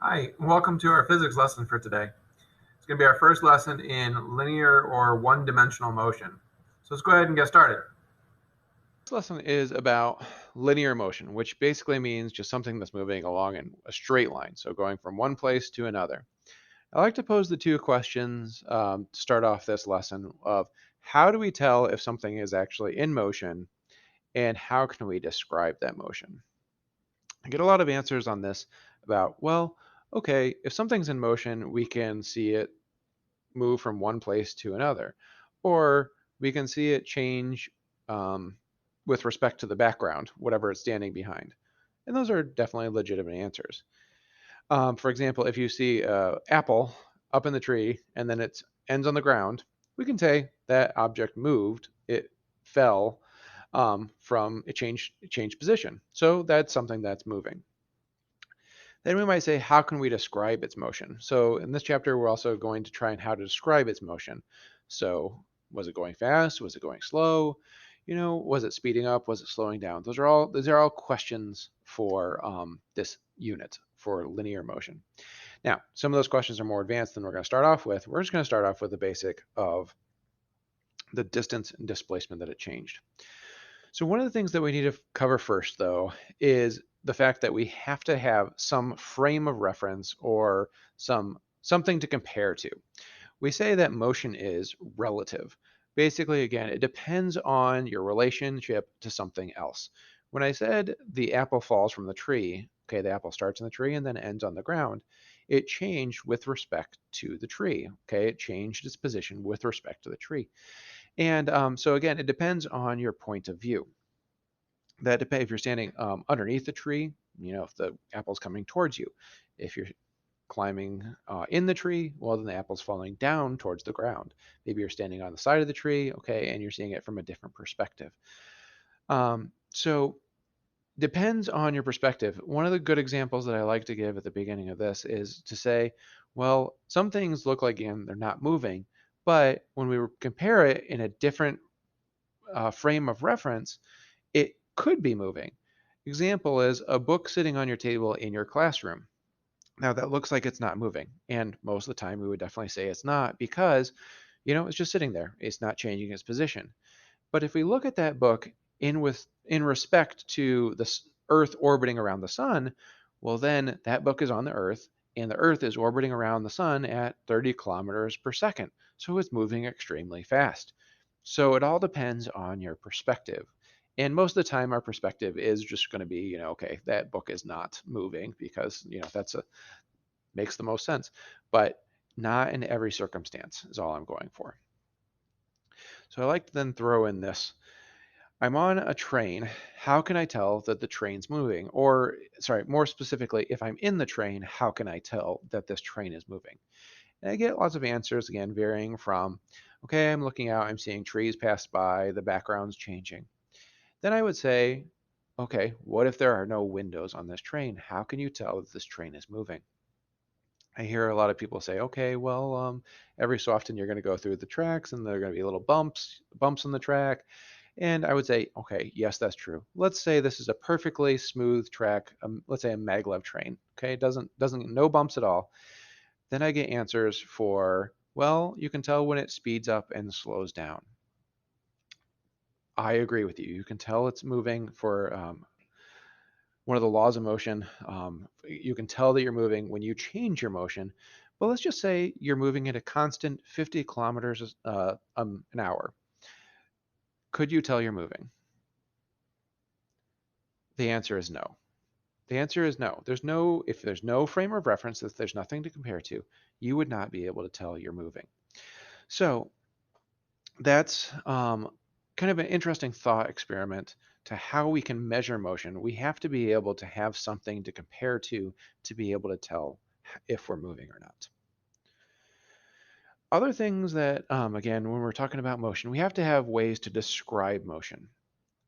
Hi, welcome to our physics lesson for today. It's going to be our first lesson in linear or one-dimensional motion. So let's go ahead and get started. This lesson is about linear motion, which basically means just something that's moving along in a straight line, so going from one place to another. I like to pose the two questions to start off this lesson of how do we tell if something is actually in motion, and how can we describe that motion? I get a lot of answers on this about, well, okay, if something's in motion, we can see it move from one place to another, or we can see it change um, with respect to the background, whatever it's standing behind. And those are definitely legitimate answers. For example, if you see an apple up in the tree and then it ends on the ground, we can say that object moved, it fell from it changed position. So that's something that's moving. Then we might say, how can we describe its motion? So in this chapter, we're also going to try and how to describe its motion. So was it going fast? Was it going slow? Was it speeding up? Was it slowing down? Those are all questions for this unit for linear motion. Now, some of those questions are more advanced than we're going to start off with. We're just going to start off with the basic of the distance and displacement that it changed. So one of the things that we need to cover first, though, is the fact that we have to have some frame of reference or something to compare to. We say that motion is relative. Basically, again, it depends on your relationship to something else. When I said the apple falls from the tree, okay, the apple starts in the tree and then ends on the ground, it changed with respect to the tree. Okay, it changed its position with respect to the tree. And so again, it depends on your point of view. That depends if you're standing underneath the tree, if the apple's coming towards you. If you're climbing in the tree, well, then the apple's falling down towards the ground. Maybe you're standing on the side of the tree, okay, and you're seeing it from a different perspective. So depends on your perspective. One of the good examples that I like to give at the beginning of this is to say, well, some things look like, again, they're not moving, but when we compare it in a different frame of reference, it could be moving. Example is a book sitting on your table in your classroom. Now that looks like it's not moving, and most of the time we would definitely say it's not because, it's just sitting there. It's not changing its position. But if we look at that book in respect to the Earth orbiting around the sun, well then that book is on the Earth, and the Earth is orbiting around the sun at 30 kilometers per second. So it's moving extremely fast. So it all depends on your perspective. And most of the time, our perspective is just going to be, okay, that book is not moving because, makes the most sense. But not in every circumstance is all I'm going for. So I like to then throw in this. I'm on a train. How can I tell that the train's moving? Or, sorry, more specifically, if I'm in the train, how can I tell that this train is moving? And I get lots of answers, again, varying from, okay, I'm looking out, I'm seeing trees pass by, the background's changing. Then I would say, okay, what if there are no windows on this train? How can you tell that this train is moving? I hear a lot of people say, okay, well, every so often you're going to go through the tracks and there are going to be little bumps in the track. And I would say, okay, yes, that's true. Let's say this is a perfectly smooth track. Let's say a maglev train. Okay, doesn't no bumps at all. Then I get answers for, well, you can tell when it speeds up and slows down. I agree with you. You can tell it's moving for one of the laws of motion. You can tell that you're moving when you change your motion. But let's just say you're moving at a constant 50 kilometers an hour. Could you tell you're moving? The answer is no. The answer is no. If there's no frame of reference, if there's nothing to compare to, you would not be able to tell you're moving. So that's kind of an interesting thought experiment to how we can measure motion. We have to be able to have something to compare to be able to tell if we're moving or not. Other things that, again, when we're talking about motion, we have to have ways to describe motion.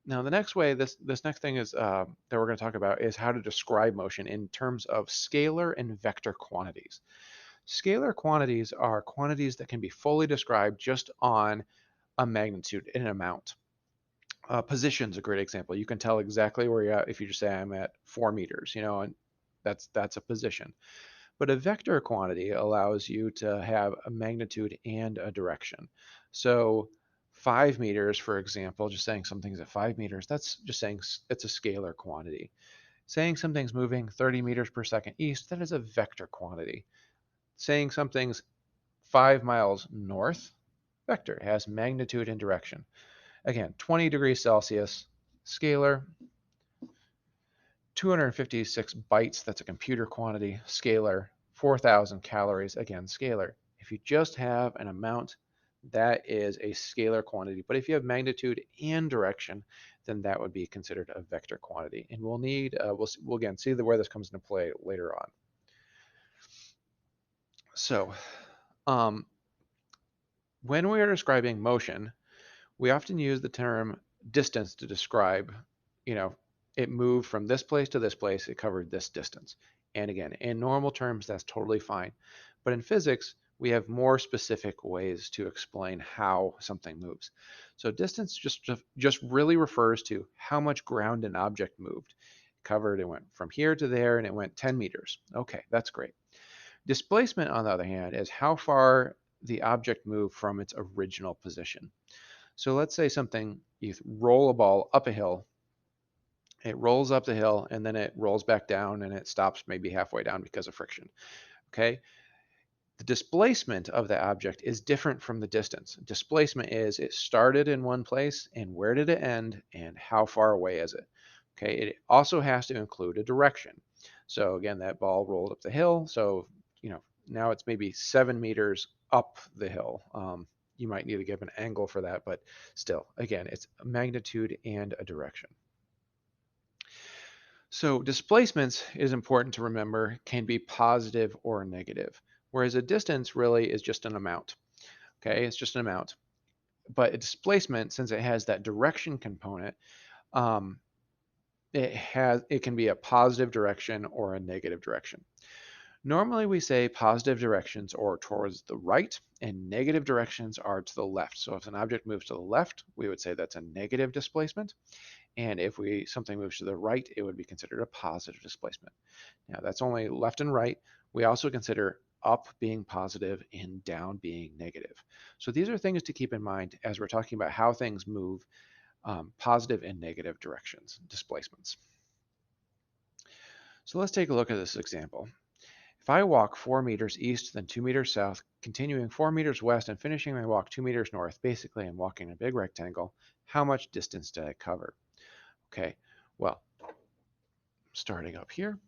Now, the next way, this next thing is that we're going to talk about is how to describe motion in terms of scalar and vector quantities. Scalar quantities are quantities that can be fully described just on a magnitude, an amount. Position's a great example. You can tell exactly where you're at if you just say I'm at 4 meters, and that's a position. But a vector quantity allows you to have a magnitude and a direction. So 5 meters, for example, just saying something's at 5 meters, that's just saying it's a scalar quantity. Saying something's moving 30 meters per second east, that is a vector quantity. Saying something's 5 miles north, vector, has magnitude and direction. Again, 20 degrees Celsius, scalar. 256 bytes, that's a computer quantity, scalar. 4,000 calories, again, scalar. If you just have an amount, that is a scalar quantity. But if you have magnitude and direction, then that would be considered a vector quantity. And we'll need, we'll again see where this comes into play later on. So um, when we are describing motion, we often use the term distance to describe, you know, it moved from this place to this place, it covered this distance. And again, in normal terms, that's totally fine. But in physics, we have more specific ways to explain how something moves. So distance just really refers to how much ground an object moved. Covered, it went from here to there, and it went 10 meters. Okay, that's great. Displacement, on the other hand, is how far the object moved from its original position. So let's say something, you roll a ball up a hill, it rolls up the hill and then it rolls back down and it stops maybe halfway down because of friction. Okay. The displacement of the object is different from the distance. Displacement is it started in one place and where did it end and how far away is it? Okay. It also has to include a direction. So again, that ball rolled up the hill. So, now it's maybe 7 meters up the hill. You might need to give an angle for that, but still, again, it's a magnitude and a direction. So displacements is important to remember, can be positive or negative, whereas a distance really is just an amount. Okay, it's just an amount. But a displacement, since it has that direction component, um, it can be a positive direction or a negative direction. Normally we say positive directions are towards the right and negative directions are to the left. So if an object moves to the left, we would say that's a negative displacement. And if something moves to the right, it would be considered a positive displacement. Now that's only left and right. We also consider up being positive and down being negative. So these are things to keep in mind as we're talking about how things move, positive and negative directions, displacements. So let's take a look at this example. If I walk 4 meters east, then 2 meters south, continuing 4 meters west and finishing my walk 2 meters north, basically I'm walking a big rectangle, how much distance did I cover? Okay, well, starting up here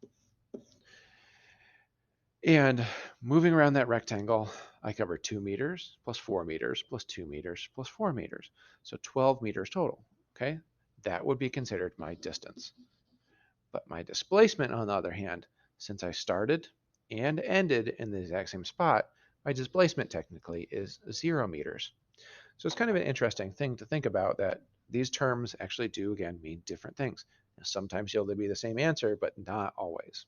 and moving around that rectangle, I cover 2 meters plus 4 meters plus 2 meters plus 4 meters. So 12 meters total, okay? That would be considered my distance. But my displacement, on the other hand, since I started and ended in the exact same spot, my displacement technically is 0 meters. So it's kind of an interesting thing to think about that these terms actually do, again, mean different things. Sometimes you'll be the same answer, but not always.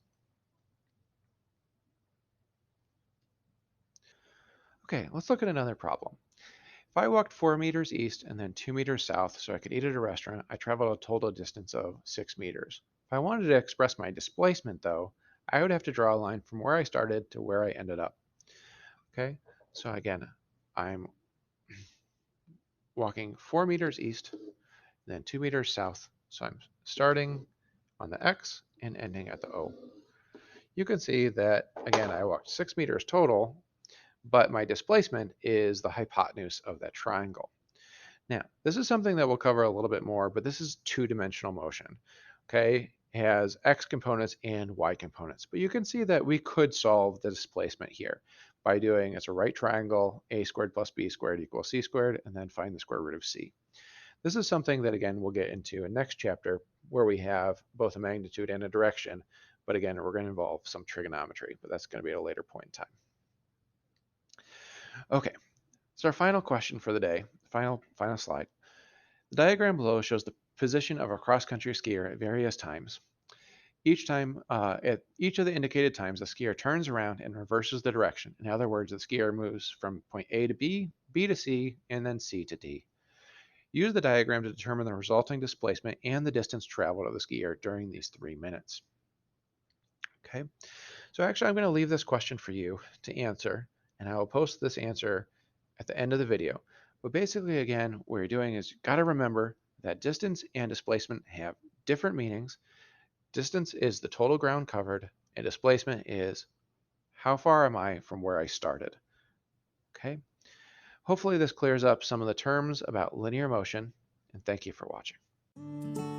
Okay, let's look at another problem. If I walked 4 meters east and then 2 meters south so I could eat at a restaurant, I traveled a total distance of 6 meters. If I wanted to express my displacement, though, I would have to draw a line from where I started to where I ended up. Okay, so again, I'm walking 4 meters east, then 2 meters south. So I'm starting on the X and ending at the O. You can see that, again, I walked 6 meters total, but my displacement is the hypotenuse of that triangle. Now, this is something that we'll cover a little bit more, but this is two-dimensional motion. Okay, it has X components and Y components, but you can see that we could solve the displacement here by doing, it's a right triangle, a squared plus b squared equals c squared, and then find the square root of c. This is something that, again, we'll get into in next chapter where we have both a magnitude and a direction, but again, we're going to involve some trigonometry, but that's going to be at a later point in time. Okay, so our final question for the day, final slide. The diagram below shows the position of a cross-country skier at various times. At each of the indicated times, the skier turns around and reverses the direction. In other words, the skier moves from point A to B, B to C, and then C to D. Use the diagram to determine the resulting displacement and the distance traveled of the skier during these 3 minutes. Okay, so actually I'm going to leave this question for you to answer, and I will post this answer at the end of the video. But basically, again, what you're doing is you got to remember that distance and displacement have different meanings. Distance is the total ground covered, and displacement is how far am I from where I started. Okay, hopefully this clears up some of the terms about linear motion, and thank you for watching.